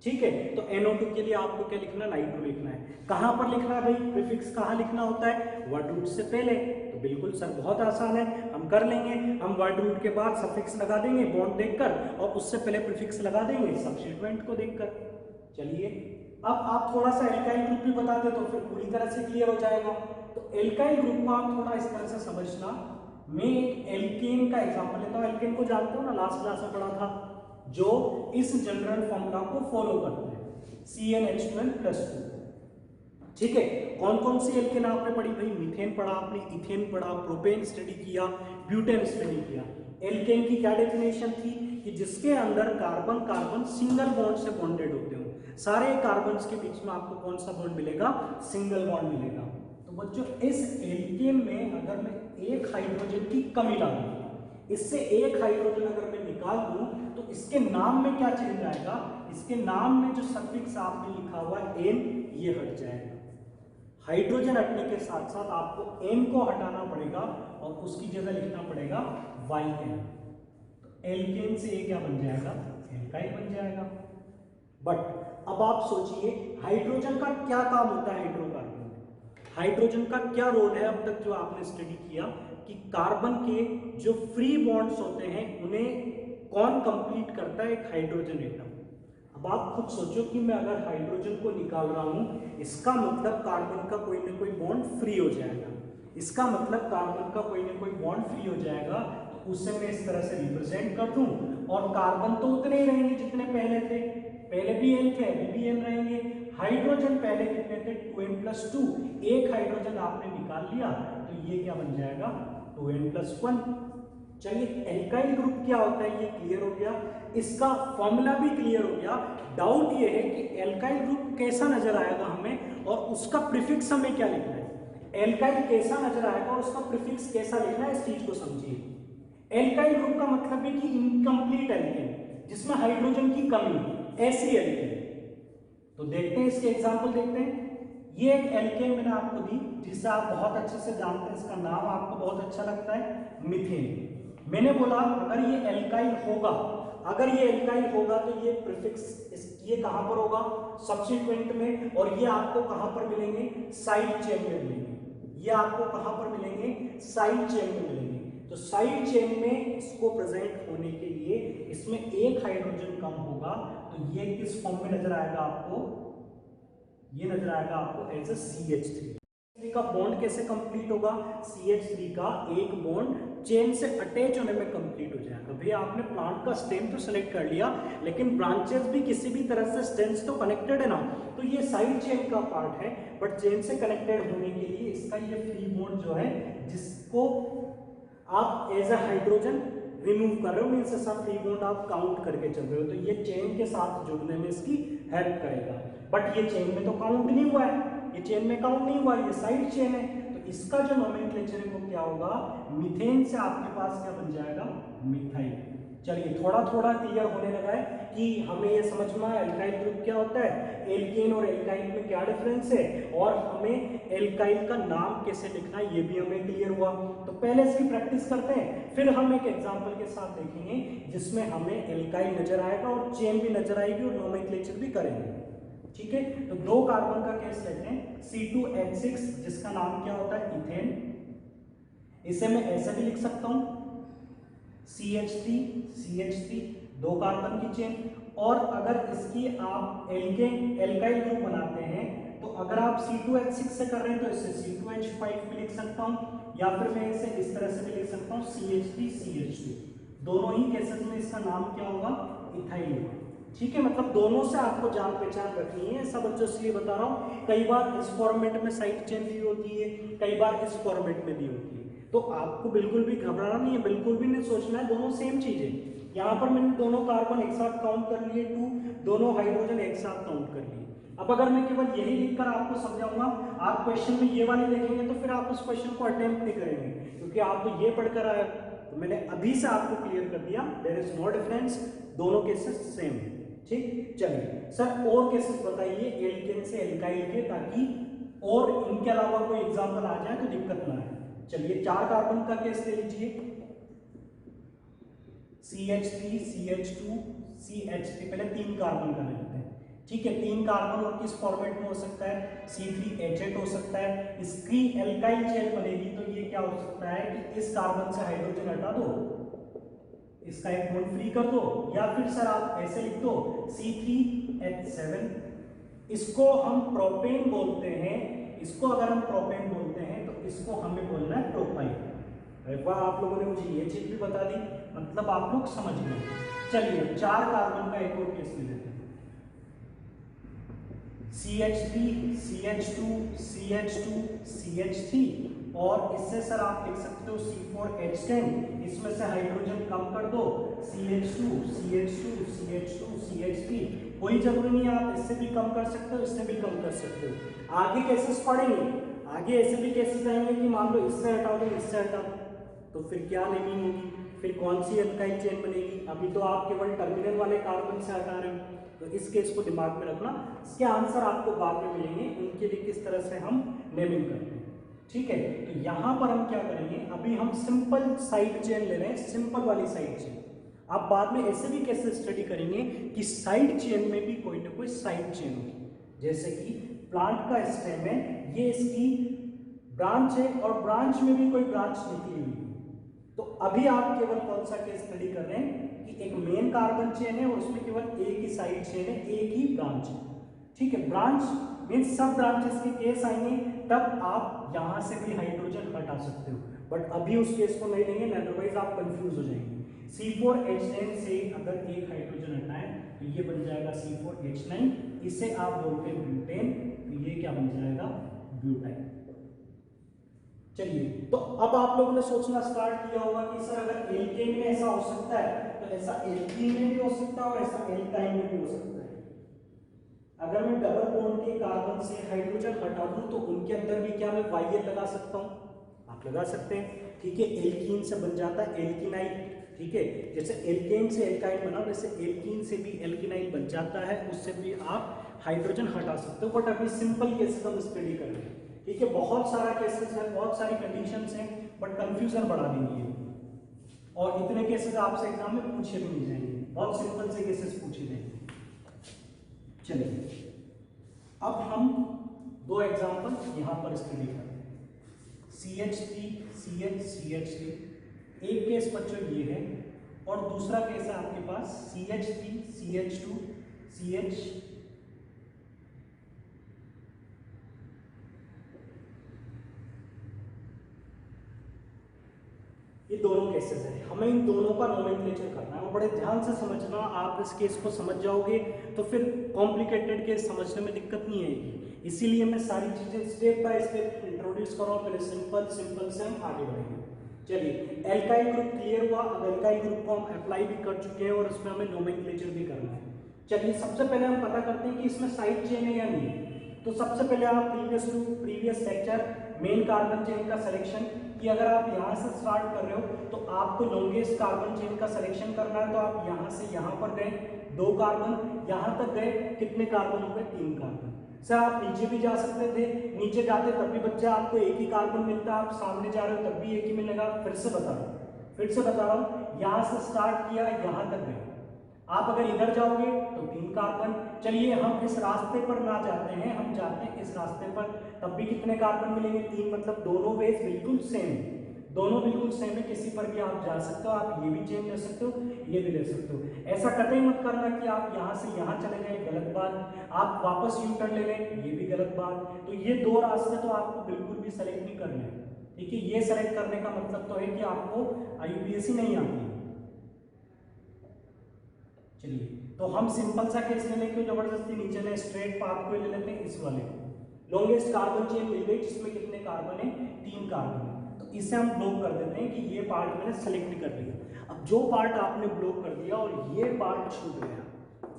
ठीक है, तो NO2 के लिए आपको क्या लिखना है, नाइट्रो लिखना है। कहां पर लिखना है भाई, प्रीफिक्स कहां लिखना होता है, वर्ड रूट से पहले। तो बिल्कुल सर बहुत आसान है, हम कर लेंगे। हम वर्ड रूट के बाद सफिक्स लगा देंगे बॉन्ड देखकर, और उससे पहले प्रीफिक्स लगा देंगे सब्स्टिट्यूएंट को देखकर। चलिए, अब आप थोड़ा सा एल्काइल ग्रुप भी बताते तो फिर पूरी तरह से क्लियर हो जाएगा। तो एल्काइल ग्रुप को आप थोड़ा इस तरह से समझना। मैं एक एल्केन का एग्जांपल लेता हूं। एल्केन को जानते हो ना, लास्ट क्लास में पढ़ा था, जो इस जनरल फॉर्मूला को फॉलो करते हैं, CnH2n+2। ठीक है, कौन कौन सी एल्केन आपने पढ़ी भाई, मीथेन पढ़ा आपने, इथेन पढ़ा, प्रोपेन स्टडी किया, ब्यूटेन स्टडी किया। एल्केन की क्या डेफिनेशन थी कि जिसके अंदर कार्बन कार्बन सिंगल बॉन्ड से बॉन्डेड होते हो। सारे कार्बन्स के बीच में आपको कौन सा बॉन्ड मिलेगा, सिंगल बॉन्ड मिलेगा। तो बच्चों, इस एल्केन में अगर मैं एक हाइड्रोजन की कमी ला दूं, इससे एक हाइड्रोजन अगर मैं निकाल दूं, तो इसके नाम में क्या चेंज आएगा, इसके नाम में जो सफिक्स आपने लिखा हुआ है एन, ये हट जाएगा। हाइड्रोजन हटने के साथ साथ आपको एन को हटाना पड़ेगा और उसकी जगह लिखना पड़ेगा YN। तो एल्केन से ये क्या बन जाएगा, एल्काइल बन जाएगा। बट अब आप सोचिए, हाइड्रोजन का क्या काम होता है हाइड्रोकार्बन में, हाइड्रोजन का क्या रोल है अब तक जो आपने स्टडी किया, कि कार्बन के जो फ्री बॉन्ड्स होते हैं उन्हें कौन कंप्लीट करता है, एक हाइड्रोजन एटम। अब आप खुद सोचो कि मैं अगर हाइड्रोजन को निकाल रहा हूं, इसका मतलब कार्बन का कोई ना कोई बॉन्ड फ्री हो जाएगा। इसका मतलब कार्बन का कोई ना कोई बॉन्ड फ्री हो जाएगा, तो उसे मैं इस तरह से रिप्रेजेंट कर दूं, और कार्बन तो उतने ही रहेंगे जितने पहले थे, पहले भी एन थे अभी भी एन रहेंगे। हाइड्रोजन पहले कितने थे, 2n+2। एक हाइड्रोजन आपने निकाल लिया तो ये क्या बन जाएगा, 2n+1। चलिए, एल्काइल ग्रुप क्या होता है ये क्लियर हो गया, इसका फॉर्मूला भी क्लियर हो गया। डाउट ये है कि एल्काइल ग्रुप कैसा नजर आएगा हमें, और उसका प्रीफिक्स हमें क्या लिखना है। एल्काइल कैसा नजर आएगा और उसका प्रीफिक्स कैसा लिखना है, इस चीज को समझिए। एल्काइल ग्रुप का मतलब है कि इनकम्प्लीट एल्केन, जिसमें हाइड्रोजन की कमी, ऐसी एल्केन। तो देखते हैं इसके एग्जाम्पल देखते हैं। ये एक एल्केन मैंने आपको दी जिसे आप बहुत अच्छे से जानते हैं, इसका नाम आपको बहुत अच्छा लगता है, मीथेन। मैंने बोला अगर ये एल्काइल होगा, अगर ये एल्काइल होगा तो ये प्रीफिक्स ये कहां पर होगा, सब्स्टिट्यूएंट में, और ये आपको कहां पर मिलेंगे, साइड चेन में मिलेंगे। ये आपको कहां पर मिलेंगे, साइड चेन में मिलेंगे। तो साइड चेन में इसको प्रेजेंट होने के लिए इसमें एक हाइड्रोजन कम होगा, तो ये किस फॉर्म में नजर आएगा आपको, ये नजर आएगा आपको एज अ CH3। का बॉन्ड कैसे कंप्लीट होगा, CH3 का एक बॉन्ड चेन से अटैच होने में कंप्लीट हो जाएगा। भैया आपने प्लांट का स्टेम तो सेलेक्ट कर लिया, लेकिन ब्रांचेस भी किसी भी तरह से स्टेम से तो कनेक्टेड है ना, तो ये साइड चेन का पार्ट है, बट चेन से कनेक्टेड होने के लिए इसका ये फ्री बॉन्ड जो है, जिसको आप एज अ हाइड्रोजन रिमूव कर रहे हो, मीन्स ऐसा फ्री बॉन्ड आप काउंट करके चल रहे हो, तो ये चेन के साथ जुड़ने में इसकी हेल्प करेगा। बट ये चेन में तो काउंट नहीं हुआ है, ये चेन में काउंट नहीं हुआ, ये साइड चेन है, तो इसका जो नोमेनक्लेचर है वो क्या होगा, मीथेन से आपके पास क्या बन जाएगा, मिथाइल। चलिए, थोड़ा थोड़ा क्लियर होने लगा है कि हमें ये समझ में आया एल्काइल ग्रुप क्या होता है, एल्केन और एल्काइल में क्या डिफरेंस है, और हमें एल्काइल का नाम कैसे लिखना है ये भी हमें क्लियर हुआ। तो पहले इसकी प्रैक्टिस करते हैं, फिर हम एक एग्जांपल के साथ देखेंगे जिसमें हमें एल्काइल नजर आएगा और चेन भी नजर आएगी और नोमेनक्लेचर भी करेंगे। ठीक है, तो दो कार्बन का केस लेते हैं, C2H6 जिसका नाम क्या होता है, इथेन। इसे मैं ऐसे भी लिख सकता हूं CH3 दो कार्बन की चेन। और अगर इसकी आप एल्काइल ग्रुप बनाते हैं तो अगर आप C2H6 से कर रहे हैं तो इसे C2H5 भी लिख सकता हूं, या फिर मैं इसे इस तरह से भी लिख सकता हूं CH3CH2। दोनों ही केसेस में इसका नाम क्या होगा, इथाइल होगा। ठीक है, मतलब दोनों से आपको जान पहचान रखनी है। सब बच्चों इसलिए बता रहा हूँ, कई बार इस फॉर्मेट में साइड चेन भी होती है, कई बार इस फॉर्मेट में भी होती है, तो आपको बिल्कुल भी घबराना नहीं है, बिल्कुल भी नहीं सोचना है, दोनों सेम चीज है। यहाँ पर मैंने दोनों कार्बन एक साथ काउंट कर लिए 2, दोनों हाइड्रोजन एक साथ काउंट कर लिए। अब अगर मैं केवल यही लिखकर आपको समझाऊंगा, आप क्वेश्चन में ये वाली देखेंगे तो फिर आप उस क्वेश्चन को अटेम्प्ट नहीं करेंगे, क्योंकि आप तो ये पढ़कर आए। तो मैंने अभी से आपको क्लियर कर दिया, देयर इज नो डिफरेंस, दोनों केसेस सेम है। ठीक, चलिए सर और केसेस बताइए एल्केन से एल्काइल के, ताकि और इनके अलावा कोई एग्जांपल आ जाए तो दिक्कत ना आए। चलिए 4 कार्बन का केस ले लीजिए, CH3 CH2 CH3, पहले 3 कार्बन का ले लेते हैं। ठीक है, 3 कार्बन और किस फॉर्मेट में हो सकता है, C3H8 हो सकता है। इसकी एल्काइल चेन बनेगी तो ये क्या हो सकता है कि इस कार्बन से हाइड्रोजन हटा दो, इसका एक बॉन्ड फ्री कर दो, या फिर सर आप ऐसे लिख दो C3H7। इसको हम प्रोपेन बोलते हैं, इसको अगर हम प्रोपेन बोलते हैं तो इसको हमें बोलना है प्रोपाइन। एक बार आप लोगों ने मुझे ये चीज भी बता दी, मतलब आप लोग समझ गए। चलिए 4 कार्बन का एक और केस ले लेते हैं, CH3 CH2 CH2 CH3, और इससे सर आप लिख सकते हो C4H10, इसमें से हाइड्रोजन कम कर दो, CH2 CH2 CH2 CH3। कोई जरूरी नहीं है, आप इससे भी कम कर सकते हो, इससे भी कम कर सकते हो। आगे केसेस पढ़ेंगे, आगे ऐसे भी केसेस आएंगे कि मान लो इससे हटा दो, इससे हटा दो, तो फिर क्या नेमिंग होगी, फिर कौन सी एल्काइल चेन बनेगी। अभी तो आप केवल टर्मिनल वाले कार्बन से हटा रहे हो, तो इस केस को दिमाग में रखना। इसके आंसर आपको बाद में मिलेंगे, उनके लिए किस तरह से हम नेमिंग करते हैं। ठीक है, तो यहां पर हम क्या करेंगे, अभी हम सिंपल साइड चेन ले रहे हैं, सिंपल वाली साइड चेन। आप बाद में ऐसे भी कैसे स्टडी करेंगे कि साइड चेन में भी कोई ना कोई साइड चेन होगी, जैसे कि प्लांट का स्टेम है, ये इसकी ब्रांच है और ब्रांच में भी कोई ब्रांच निकली हुई है। तो अभी आप केवल कौन सा केस स्टडी कर रहे हैं कि एक मेन कार्बन चेन है और उसमें केवल एक ही साइड चेन है, एक ही ब्रांच है। ठीक है, ब्रांच मीन्स सब ब्रांचेस के केस आएंगे, तब आप यहां से भी हाइड्रोजन हटा सकते हो, बट अभी उस केस को नहीं लेंगे, अदरवाइज आप कंफ्यूज हो जाएंगे। C4H10 से अगर एक हाइड्रोजन हटाएं तो ये बन जाएगा C4H9, इसे आप बोलते हैं ब्यूटेन, तो ये क्या बन जाएगा, ब्यूटाइन। चलिए, तो अब आप लोगों ने सोचना स्टार्ट किया होगा कि सर अगर एल्केन में ऐसा हो सकता है तो ऐसा एल्कीन में भी हो सकता है और ऐसा एल्काइन में भी हो सकता है। अगर मैं डबल बॉन्ड के कार्बन से हाइड्रोजन हटा दूं तो उनके अंदर भी क्या मैं YL लगा सकता हूं, आप लगा सकते हैं। ठीक है, एल्कीन से बन जाता है एल्किनाइल। ठीक है, जैसे एल्केन से एल्काइन बना, वैसे एल्कीन से भी एल्किनाइल बन जाता है, उससे भी आप हाइड्रोजन हटा सकते हो। बट अभी सिंपल केसेस हम स्टडी कर रहे हैं। ठीक है, बहुत सारा केसेस है, बहुत सारी कंडीशंस हैं, बट कंफ्यूजन बढ़ा देंगे और इतने केसेस आपसे एग्जाम में पूछे भी नहीं जाएंगे, बहुत सिंपल से केसेस पूछे जाएंगे। चलिए, अब हम 2 एग्जांपल यहां पर स्टडी करते हैं, CH3 CH3। एक केस बच्चों ये है और दूसरा केस है आपके पास CH3 CH2 CH। ये दोनों केसेस है, हमें इन दोनों का नोमेनक्लेचर करना है और बड़े ध्यान से समझना। आप इस केस को समझ जाओगे तो फिर कॉम्प्लिकेटेड केस समझने में दिक्कत नहीं आएगी। इसीलिए मैं सारी चीजें स्टेप बाय स्टेप इंट्रोड्यूस कर रहा हूँ, पहले सिंपल से हम आगे बढ़ेंगे। चलिए, एल्काइल ग्रुप क्लियर हुआ। अब एल्काइल ग्रुप को हम अप्लाई भी कर चुके हैं और इसमें हमें नोमेनक्लेचर भी करना है। चलिए, सबसे पहले हम पता करते हैं कि इसमें साइड चेन है या नहीं है। तो सबसे पहले आप previous lecture main carbon chain का सिलेक्शन, कि अगर आप यहाँ से स्टार्ट कर रहे हो तो आपको लॉन्गेस्ट कार्बन चेन का सिलेक्शन करना है। तो आप यहाँ से यहाँ पर गए 2 कार्बन, यहाँ तक गए कितने कार्बन हो गए, 3 कार्बन। सर आप नीचे भी जा सकते थे, नीचे जाते तब भी बच्चा आपको एक ही कार्बन मिलता, आप सामने जा रहे हो तब भी एक ही मिलेगा। फिर से बता रहा हूँ, यहाँ से स्टार्ट किया, यहाँ तक गए। आप अगर इधर जाओगे तो 3 कार्बन। चलिए, हम इस रास्ते पर ना जाते हैं, हम जाते हैं इस रास्ते पर, तब भी कितने कार्बन मिलेंगे, 3। मतलब दोनों वेज बिल्कुल सेम, दोनों बिल्कुल सेम है, किसी पर भी आप जा सकते हो, आप ये भी चेन ले सकते हो, ये भी ले सकते हो। ऐसा कतई मत करना कि आप यहाँ से यहाँ चले गए, गलत बात। आप वापस यू टर्न ले लें, ये भी गलत बात। तो ये दो रास्ते तो आपको बिल्कुल भी सेलेक्ट नहीं करने, ठीक है। ये सेलेक्ट करने का मतलब तो है कि आपको IUPAC नहीं आती। चलिए, तो हम सिंपल सा केस ले लेंगे, जबरदस्ती नीचे में स्ट्रेट पाथ को ले लेते हैं, इस वाले लॉन्गेस्ट कार्बन चेन मिल गई जिसमें कितने कार्बन है, 3 कार्बन है। तो इसे हम ब्लॉक कर देते हैं कि ये पार्ट मैंने सेलेक्ट कर लिया। अब जो पार्ट आपने ब्लॉक कर दिया और ये पार्ट छूट गया,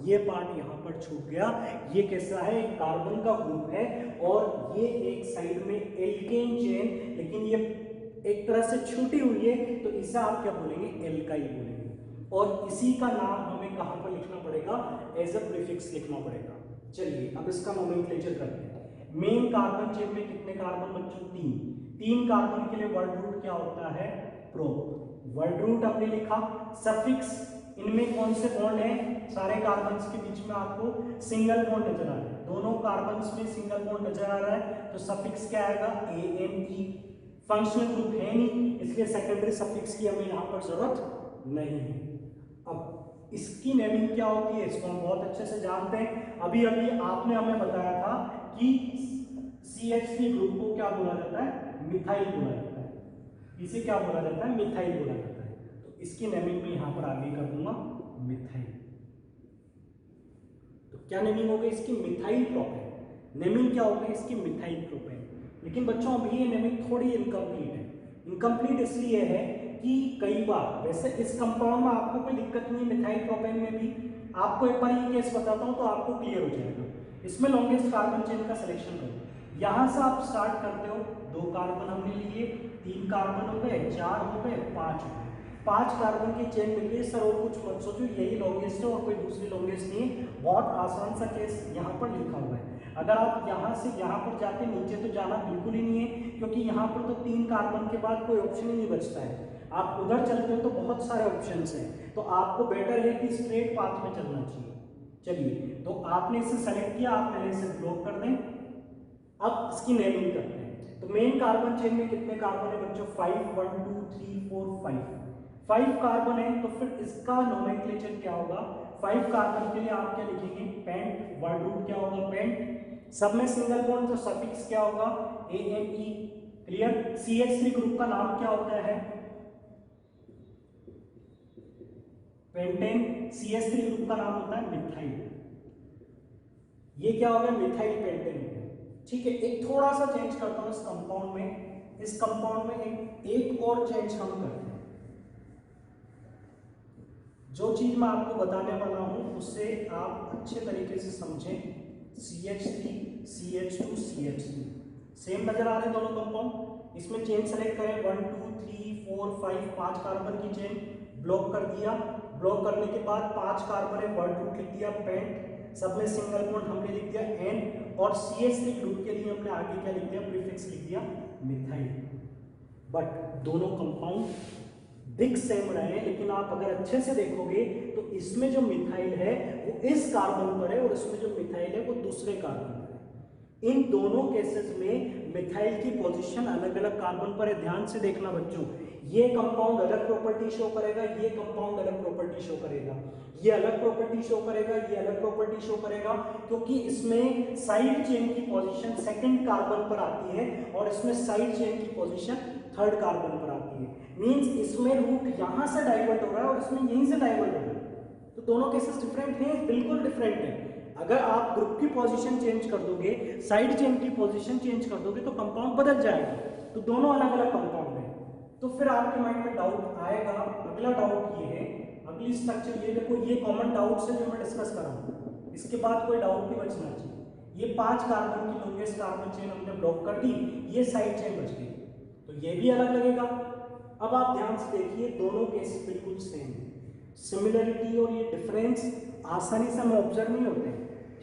ये पार्ट यहाँ पर छूट गया, ये कैसा है, कार्बन का ग्रुप है और ये एक साइड में एल्केन चेन, लेकिन ये एक तरह से छूटी हुई है, तो इसे आप क्या बोलेंगे, एल्काइल बोलेंगे। और इसी का नाम हमें कहाँ पर लिखना पड़ेगा, एज अ प्रीफिक्स लिखना पड़ेगा। चलिए अब इसका नोमेनक्लेचर करते हैं। मेन कार्बन चेन में कितने कार्बन बच्चों, 3 कार्बन के लिए वर्ड रूट क्या होता है, प्रो। वर्ड रूट हमने लिखा। सफिक्स, इनमें कौन से बॉन्ड हैं, सारे कार्बन्स के बीच में आपको सिंगल बॉन्ड नजर आ रहा है, दोनों कार्बन्स में सिंगल बॉन्ड नजर आ रहा है, तो सफिक्स क्या आएगा, ANE। फंक्शनल ग्रुप है नहीं, इसलिए सेकेंडरी सफिक्स की हमें यहाँ पर जरूरत नहीं है। अब इसकी नेमिंग क्या होती है, इसको हम बहुत अच्छे से जानते हैं। अभी अभी आपने हमें बताया था कि CH3 ग्रुप को क्या बोला जाता है, मिथाइल बोला जाता है। इसे क्या बोला जाता है, मिथाइल बोला जाता है। तो इसकी नेमिंग में यहाँ पर आगे कर दूंगा मिथाइल। तो क्या नेमिंग हो गई इसकी, मिथाइल प्रोपेन। नेमिंग क्या हो गई इसकी, मिथाइल प्रोपेन। लेकिन बच्चों अभी ये नेमिंग थोड़ी इनकम्प्लीट है। इनकम्प्लीट इसलिए है कि कई बार, वैसे इस कंपाउंड में आपको कोई दिक्कत नहीं है, मिथाइल प्रोपेन में भी आपको एक बार ये केस बताता हूँ तो आपको क्लियर हो जाएगा। इसमें लॉन्गेस्ट कार्बन चेन का सिलेक्शन करो, यहाँ से आप स्टार्ट करते हो, 2 कार्बन हमने लिए, 3 कार्बन हो गए, 4 हो गए, 5 हो गए, 5 कार्बन की चेन मिल गई। सर और कुछ मत सोचो, यही लॉन्गेस्ट है और कोई दूसरी लॉन्गेस्ट नहीं है। बहुत आसान सा केस यहाँ पर लिखा हुआ है। अगर आप यहाँ से यहाँ पर जाके नीचे तो जाना बिल्कुल ही नहीं है, क्योंकि यहाँ पर तो 3 कार्बन के बाद कोई ऑप्शन ही नहीं बचता है। आप उधर चलते हो तो बहुत सारे ऑप्शंस हैं, तो आपको बेटर है कि स्ट्रेट पाथ में चलना चाहिए। चलिए, तो आपने इसे सेलेक्ट किया, आप पहले इसे ब्लॉक कर दें। अब इसकी नेमिंग करते हैं। तो मेन कार्बन चेन में कितने कार्बन है बच्चों, 5, 1 2 3 4 5 कार्बन है। तो फिर इसका नोमेनक्लेचर क्या होगा, 5 कार्बन के लिए आप क्या लिखेंगे, पेंट। वर्ड रूट क्या होगा, पेंट। सब में सिंगल बॉन्ड, तो सफिक्स क्या होगा, ANE। क्लियर। CH3 ग्रुप का नाम क्या होता है, पेंटेन। CH3 ग्रुप का नाम होता है मिथाइल। ये क्या हो गया, मिथाइल पेंटेन हो गया। ठीक है, एक थोड़ा सा चेंज करता हूं इस कंपाउंड में। इस कंपाउंड में एक और चेंज हम करते हैं। जो चीज मैं आपको बताने वाला हूं उससे आप अच्छे तरीके से समझें। CH3 CH2 CH3 सेम नजर आ रहे हैं दोनों कंपाउंड। इसमें चेन सेलेक्ट करें, 1 2 3 4 5 5 कार्बन की चेन ब्लॉक कर दिया। ब्लॉक करने के बाद 5 कार्बन है, वर्ड रूट लिख दिया, पेंट। सब में सिंगल बॉन्ड हमने लिख दिया N, और CH3 ग्रुप के लिए हमने आगे क्या लिख दिया, प्रीफिक्स लिख दिया मिथाइल। बट दोनों कंपाउंड दिख सेम रहे हैं, लेकिन आप अगर अच्छे से देखोगे तो इसमें जो मिथाइल है वो इस कार्बन पर है और इसमें जो मिथाइल है वो दूसरे कार्बन पर है। इन दोनों केसेस में मिथाइल की पोजीशन अलग अलग कार्बन पर है। ध्यान से देखना बच्चों, ये कंपाउंड अलग प्रॉपर्टी शो करेगा, ये कंपाउंड अलग प्रॉपर्टी शो करेगा, ये अलग प्रॉपर्टी शो करेगा, ये अलग प्रॉपर्टी शो करेगा, क्योंकि इसमें साइड चेन की पोजीशन सेकंड कार्बन पर आती है और इसमें साइड चेन की पोजीशन थर्ड कार्बन पर आती है। मींस इसमें रूट यहां से डाइवर्ट हो रहा है और इसमें यहीं से डाइवर्ट हो रहा है। तो दोनों केसेस डिफरेंट हैं, बिल्कुल डिफरेंट है। अगर आप ग्रुप की पोजीशन चेंज कर दोगे, साइड चेन की पोजीशन चेंज कर दोगे तो कंपाउंड बदल जाएगा। तो दोनों अलग अलग कंपाउंड है। तो फिर आपके माइंड में डाउट आएगा। अगला डाउट ये है, अगली स्ट्रक्चर ये देखो, ये कॉमन डाउट्स है जो मैं डिस्कस कर रहा हूँ, इसके बाद कोई डाउट नहीं बचना चाहिए। ये 5 कार्बन की लॉन्गेस्ट कार्बन चेन हमने ब्लॉक कर दी, ये साइड चेन बच गई, तो ये भी अलग लगेगा। अब आप ध्यान से देखिए, दोनों केस बिल्कुल सेम है। सिमिलरिटी और ये डिफरेंस आसानी से हमें ऑब्जर्व नहीं होते,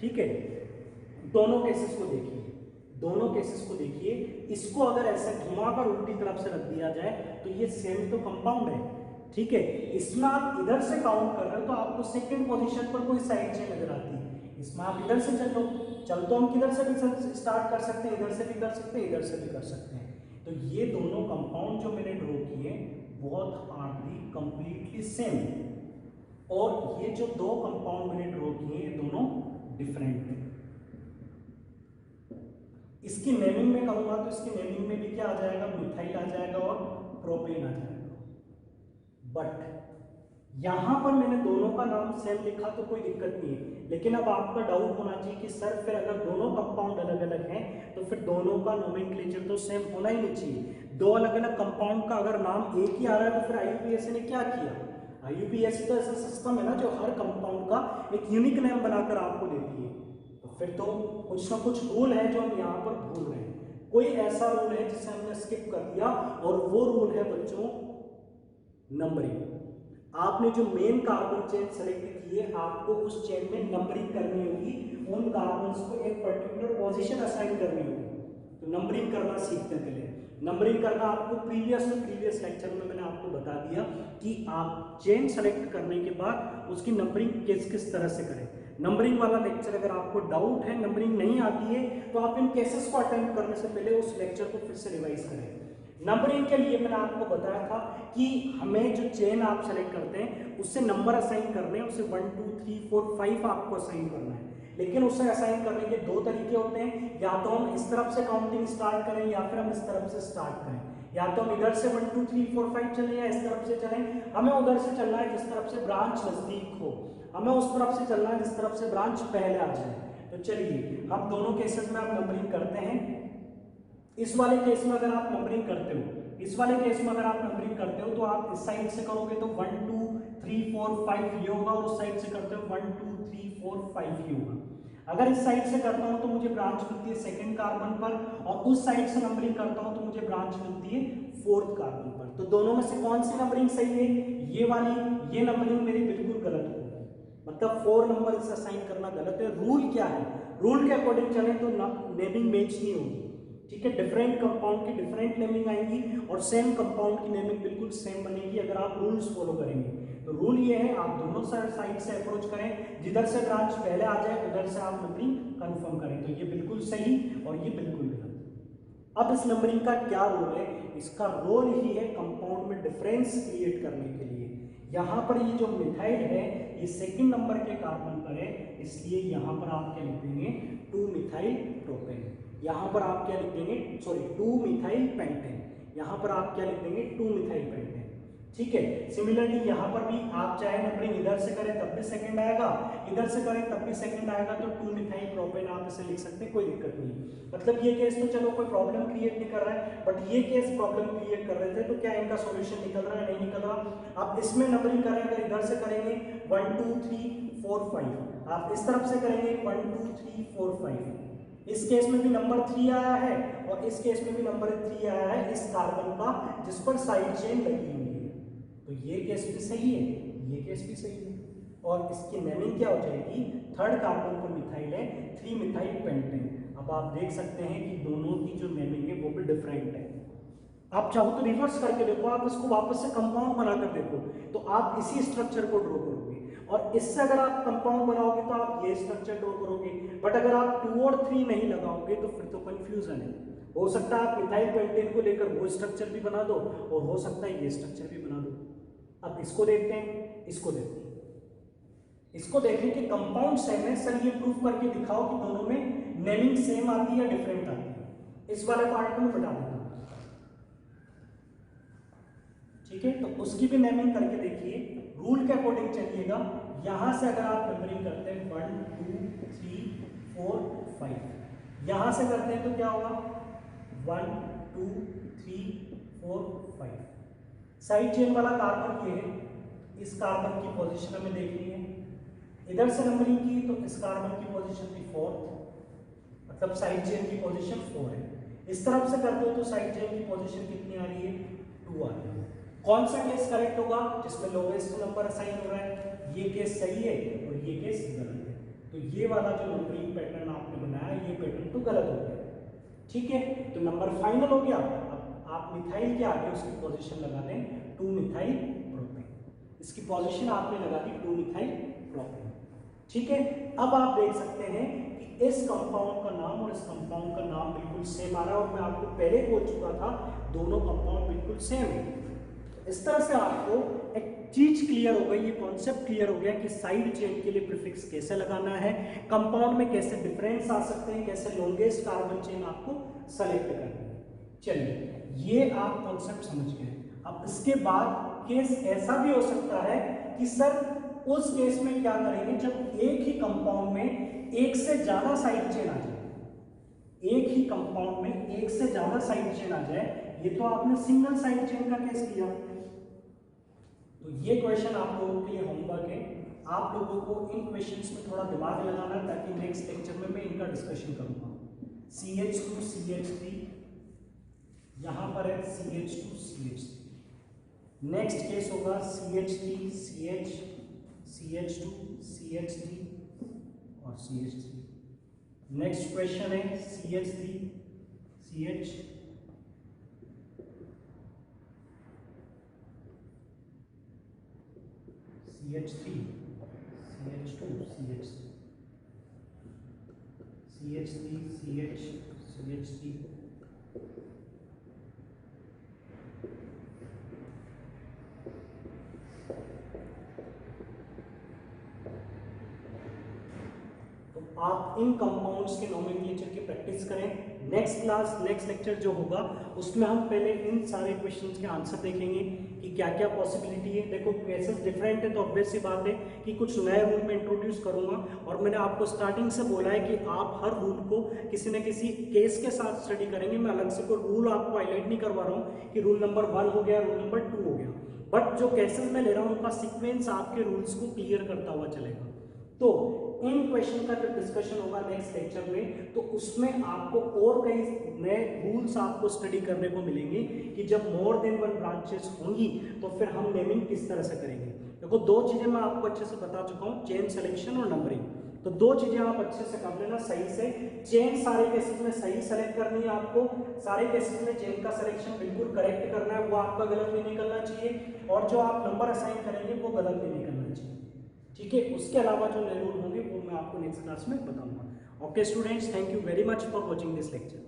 ठीक है। दोनों केसेस को देखिए, दोनों केसेस को देखिए। इसको अगर ऐसे घुमाकर उल्टी तरफ से रख दिया जाए तो ये सेम तो कंपाउंड है, ठीक है। इसमें आप इधर से काउंट कर रहे हो तो आपको सेकंड पोजीशन पर कोई साइड चेन नजर आती है। इसमें आप इधर से चल तो हम किधर से भी स्टार्ट कर सकते हैं, इधर से भी कर सकते हैं, इधर से भी कर सकते हैं। तो ये दोनों कंपाउंड जो मैंने ड्रॉ किए both are the completely same, और ये जो दो कंपाउंड मैंने ड्रॉ किए ये दोनों डिफरेंट हैं। इसकी नेमिंग में कहूंगा तो इसकी नेमिंग में भी क्या आ जाएगा, मिथाइल आ जाएगा और प्रोपेन आ जाएगा। बट यहां पर मैंने दोनों का नाम सेम लिखा तो कोई दिक्कत नहीं है, लेकिन अब आपका डाउट होना चाहिए कि सर फिर अगर दोनों कंपाउंड अलग अलग हैं तो फिर दोनों का नोमेनक्लेचर तो सेम होना ही नहीं चाहिए। दो अलग अलग कंपाउंड का अगर नाम एक ही आ रहा है तो फिर आईयूपीएसी ने क्या किया, आईयूपीएसी तो ऐसा सिस्टम है ना जो हर कंपाउंड का एक यूनिक नेम बनाकर आपको देती है, तो फिर तो कुछ ना कुछ रूल है जो हम यहाँ पर भूल रहे हैं। कोई ऐसा रूल है जिसे हमने स्किप कर दिया, और वो रूल है बच्चों नंबरिंग। आपने जो मेन कार्बन चेन सेलेक्ट की है आपको उस चेन में नंबरिंग करनी होगी, उन कार्बन्स को एक पर्टिकुलर पोजीशन असाइन करनी होगी। तो नंबरिंग करना सीखते हैं। पहले नंबरिंग करना आपको प्रीवियस लेक्चर में मैंने आपको बता दिया कि आप चेन सेलेक्ट करने के बाद उसकी नंबरिंग किस तरह से करें। नंबरिंग वाला लेक्चर अगर आपको डाउट है, नंबरिंग नहीं आती है, तो आप इन केसेस को अटेम्प्ट करने से पहले उस लेक्चर को फिर से रिवाइज करें। नंबरिंग के लिए मैंने आपको बताया था कि हमें जो चेन आप सेलेक्ट करते हैं उससे नंबर असाइन करने हैं, उसे 1 2 3 4 5 आपको असाइन करना है। लेकिन उसे असाइन करने के दो तरीके होते हैं, या तो हम इस तरफ से काउंटिंग स्टार्ट करें या फिर हम इस तरफ से स्टार्ट करें। या तो हम इधर से 1 2 3 4 5 चलें या इस तरफ से चलें। हमें उधर से चलना है जिस तरफ से ब्रांच नजदीक हो, हमें उस तरफ से चलना है जिस तरफ से ब्रांच पहले आ जाए। तो चलिए हम दोनों केसेस में आप नंबरिंग करते हैं। इस वाले केस में अगर आप नंबरिंग करते हो, इस वाले केस में अगर आप नंबरिंग करते हो तो आप इस साइड से करोगे तो 1 2 3 4 5 ये होगा, और उस साइड से करते हो 1 2 3 4 5 ये होगा। अगर इस साइड से करता हूं तो मुझे ब्रांच मिलती है सेकंड कार्बन पर, और उस साइड से नंबरिंग करता हूं तो मुझे ब्रांच मिलती है फोर्थ कार्बन पर। तो दोनों में से कौन सी नंबरिंग सही है, ये वाली। ये नंबरिंग मेरी बिल्कुल गलत होगी, मतलब 4 नंबर से असाइन करना गलत है। रूल क्या है, रूल के अकॉर्डिंग चले तो नेमिंग मैच नहीं होगी, ठीक है। डिफरेंट कंपाउंड की डिफरेंट नेमिंग आएंगी और सेम कंपाउंड की नेमिंग बिल्कुल सेम बनेगी अगर आप रूल्स फॉलो करेंगे। तो रूल ये है, आप दोनों साइड से अप्रोच करें, जिधर से ब्रांच पहले आ जाए उधर से आप नंबरिंग कंफर्म करें। तो ये बिल्कुल सही और ये बिल्कुल गलत। अब इस नंबरिंग का क्या रोल है, इसका रोल ही है कंपाउंड में डिफरेंस क्रिएट करने के लिए। यहाँ पर ये जो मिथाइल है ये सेकंड नंबर के कार्बन पर है, इसलिए यहाँ पर आप क्या लिख देंगे 2 मिथाइल प्रोपेन। यहाँ पर आप क्या लिख देंगे, सॉरी 2 मिथाइल पेंटेन। यहाँ पर आप क्या लिख देंगे 2 मिथाइल पेंटेन, ठीक है। सिमिलरली यहाँ पर भी आप चाहे नंबरिंग इधर से करें तब भी सेकंड आएगा, इधर से करें तब भी सेकंड आएगा, तो 2 मिथाइल प्रोपेन आप इसे लिख सकते हैं, कोई दिक्कत नहीं। मतलब ये केस तो चलो कोई प्रॉब्लम क्रिएट नहीं कर रहा है, बट ये केस प्रॉब्लम क्रिएट कर रहे थे, तो क्या इनका सॉल्यूशन निकल रहा है, नहीं निकल रहा। आप इसमें नंबरिंग करें, अगर इधर से करेंगे 1 2 3 4 5, आप इस तरफ से करेंगे 1 2 3 4 5। इस केस में भी नंबर 3 आया है और इस केस में भी नंबर 3 आया है इस कार्बन का जिस पर साइड चेन लगी हुई है। तो ये केस भी सही है, ये केस भी सही है। और इसकी नेमिंग क्या हो जाएगी, थर्ड कार्बन पर मिथाइल है 3 मिथाइल पेंटेन। अब आप देख सकते हैं कि दोनों की जो नेमिंग है वो भी डिफरेंट है। आप चाहो तो रिवर्स करके देखो, आप इसको वापस से कंपाउंड बनाकर देखो, तो आप इसी स्ट्रक्चर को ड्रॉ करोगे, और इससे अगर आप कंपाउंड बनाओगे तो आप ये स्ट्रक्चर ड्रॉ करोगे। बट अगर आप 2 और 3 नहीं लगाओगे तो फिर तो कंफ्यूजन है। हो सकता है आप मिथाइल पेंटेन को लेकर वो स्ट्रक्चर भी बना दो, और हो सकता है ये स्ट्रक्चर भी बना दो। अब इसको देखते हैं, इसको देखते हैं, इसको देखें कि कंपाउंड सेम है। सर ये प्रूफ करके दिखाओ कि दोनों में नेमिंग सेम आती है या डिफरेंट आती है। इस वाले पार्ट को मैं बता देता हूं, ठीक है। तो उसकी भी नेमिंग करके देखिए, रूल के अकॉर्डिंग चलिएगा। यहां से अगर आप नंबरिंग करते हैं 1 2 3 4 5, यहां से करते हैं तो क्या होगा 1 2 3 4 5। साइड चेन वाला कार्बन ये है, इस कार्बन की पोजीशन हमें देखनी है। इधर से नंबरिंग की तो इस कार्बन की पोजीशन थी 4th, मतलब साइड चेन की पोजीशन 4 है। इस तरफ से करते हो तो साइड चेन की पोजीशन कितनी आ रही है 2 आ रही है। कौन सा केस करेक्ट होगा, जिसमें लोवेस्ट नंबर असाइन हो रहा है, ये केस सही है और ये केस गलत है। तो ये वाला जो नंबरिंग पैटर्न आपने बनाया ये पैटर्न तो गलत हो गया, ठीक है। तो नंबर फाइनल हो गया। अब आप मिथाइल के आगे उसकी पोजीशन लगा दें 2 मिथाइल प्रोपेन। इसकी पोजीशन आपने लगा दी 2 मिथाइल प्रोपेन, ठीक है। अब आप देख सकते हैं कि इस कंपाउंड का नाम और इस कंपाउंड का नाम बिल्कुल सेम आ रहा है, और मैं आपको पहले बोल चुका था दोनों कंपाउंड बिल्कुल सेम है। इस तरह से आपको एक चीज क्लियर हो गई, ये कॉन्सेप्ट क्लियर हो गया कि साइड चेन के लिए प्रीफिक्स कैसे लगाना है, कंपाउंड में कैसे डिफरेंस आ सकते हैं, कैसे लॉन्गेस्ट कार्बन चेन आपको सेलेक्ट करनी है। चलिए ये आप कॉन्सेप्ट समझ गए। अब इसके बाद केस ऐसा भी हो सकता है कि सर उस केस में क्या करेंगे जब एक ही कंपाउंड में एक से ज्यादा साइड चेन आ जाए, एक ही कंपाउंड में एक से ज्यादा साइड चेन आ जाए। ये तो आपने सिंगल साइड चेन का केस किया, तो ये क्वेश्चन आप लोगों के लिए होमवर्क है। आप लोगों को इन क्वेश्चंस में थोड़ा दिमाग लगाना है ताकि नेक्स्ट लेक्चर में मैं इनका डिस्कशन करूंगा। CH2 CH3, यहां पर है CH2 CH3। नेक्स्ट केस होगा CH3 CH, CH2 CH3 और CH3। नेक्स्ट क्वेश्चन है CH3 CH, CH3 CH2 CH, CH3 CH CH3। आप इन कंपाउंड्स के नोमेनक्लेचर की प्रैक्टिस करें। नेक्स्ट क्लास, नेक्स्ट लेक्चर जो होगा उसमें हम पहले इन सारे क्वेश्चंस के आंसर देखेंगे कि क्या क्या पॉसिबिलिटी है। देखो केसेस डिफरेंट है तो ऑब्वियस सी बात है कि कुछ नए रूल में इंट्रोड्यूस करूंगा, और मैंने आपको स्टार्टिंग से बोला है कि आप हर रूल को किसी न किसी केस के साथ स्टडी करेंगे। मैं अलग से कोई रूल आपको हाईलाइट नहीं करवा रहा हूँ कि रूल नंबर 1 हो गया, रूल नंबर 2 हो गया, बट जो केसेस मैं ले रहा हूँ उनका सीक्वेंस आपके रूल्स को क्लियर करता हुआ चलेगा। तो इन क्वेश्चन का जब डिस्कशन होगा नेक्स्ट लेक्चर में, तो उसमें आपको और कई नए रूल्स आपको स्टडी करने को मिलेंगे कि जब मोर देन 1 ब्रांचेस होंगी तो फिर हम नेमिंग किस तरह से करेंगे। देखो दो चीजें मैं आपको अच्छे से बता चुका हूँ, चेन सिलेक्शन और नंबरिंग। तो दो चीजें आप अच्छे से कर लेना सही से। चेन सारे केसेस में सही सेलेक्ट करनी है आपको, सारे केसेस में चेन का सिलेक्शन बिल्कुल करेक्ट करना है, वो आपका गलत नहीं निकलना चाहिए, और जो आप नंबर असाइन करेंगे वो गलत नहीं निकलना चाहिए। ठीक है, उसके अलावा जो नए रूल होंगे वो मैं आपको नेक्स्ट क्लास में बताऊंगा। Okay students, thank you very much for watching this lecture.